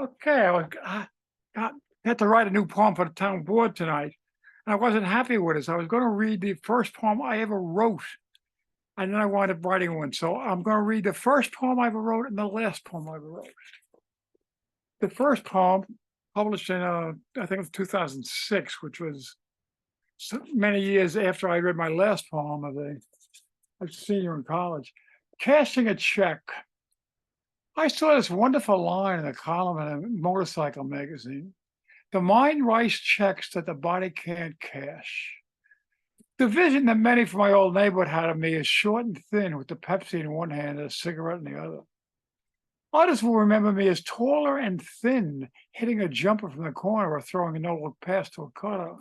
Okay, I had to write a new poem for the town board tonight, and I wasn't happy with it. So I was going to read the first poem I ever wrote, and then I wound up writing one. So I'm going to read the first poem I ever wrote and the last poem I ever wrote. The first poem, published in I think it was 2006, which was many years after I read my last poem as a senior in college. Cashing a check. I saw this wonderful line in a column in a motorcycle magazine. The mind writes checks that the body can't cash. The vision that many from my old neighborhood had of me is short and thin, with the Pepsi in one hand and a cigarette in the other. Others will remember me as taller and thin, hitting a jumper from the corner or throwing a no-look pass to a cutter.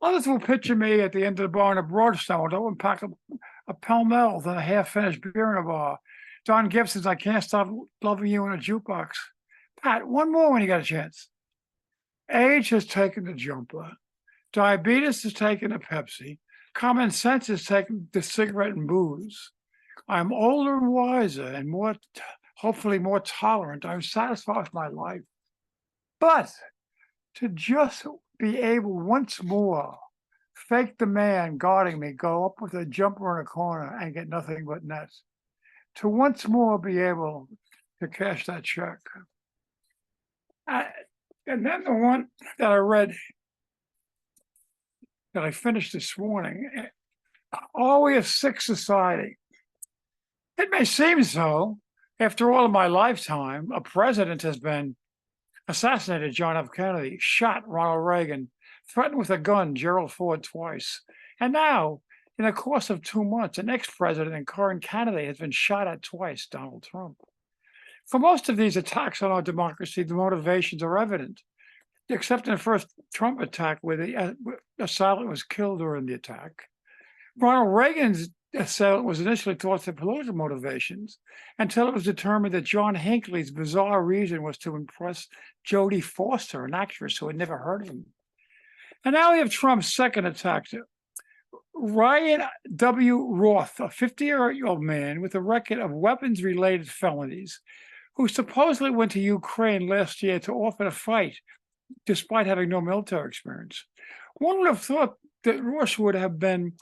Others will picture me at the end of the bar in a Broadstone with open pack of a Pall Mall and a half-finished beer in a bar. Don Gibson's I Can't Stop Loving You in a Jukebox. Pat, one more when you got a chance. Age has taken the jumper. Diabetes has taken the Pepsi. Common sense has taken the cigarette and booze. I'm older and wiser and hopefully more tolerant. I'm satisfied with my life. But to just be able once more, fake the man guarding me, go up with a jumper in a corner and get nothing but nets. To once more be able to cash that check. And then the one that I read, that I finished this morning, Are we a sick society? It may seem so. After all of my lifetime, a president has been assassinated, John F. Kennedy, shot Ronald Reagan, threatened with a gun, Gerald Ford twice. And now, in the course of 2 months, an ex-president and current candidate has been shot at twice, Donald Trump. For most of these attacks on our democracy, the motivations are evident, except in the first Trump attack where the assailant was killed during the attack. Ronald Reagan's assailant was initially thought to have political motivations until it was determined that John Hinckley's bizarre reason was to impress Jodie Foster, an actress who had never heard of him. And now we have Trump's second attack. Ryan W. Roth, a 50-year-old man with a record of weapons-related felonies, who supposedly went to Ukraine last year to offer to fight, despite having no military experience. One would have thought that Roth would have been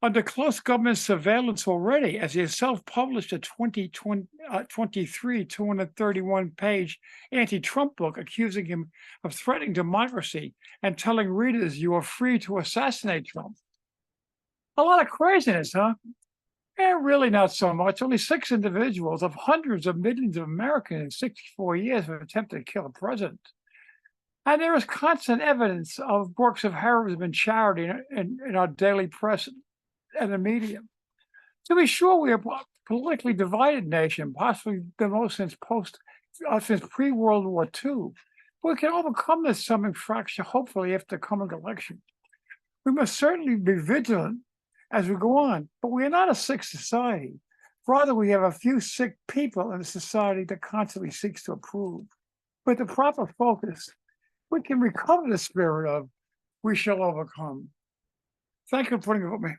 under close government surveillance already, as he has self-published a 2023 231-page anti-Trump book accusing him of threatening democracy and telling readers you are free to assassinate Trump. A lot of craziness, huh? Really not so much. Only 6 individuals of hundreds of millions of Americans in 64 years have attempted to kill a president. And there is constant evidence of works of heroism and charity in our daily press and the media. To be sure, we are a politically divided nation, possibly the most since pre-World War II. We can overcome this summing fracture, hopefully, after the coming election. We must certainly be vigilant as we go on, but we are not a sick society. Rather, we have a few sick people in a society that constantly seeks to improve. With the proper focus, we can recover the spirit of "we shall overcome." Thank you for putting it with me.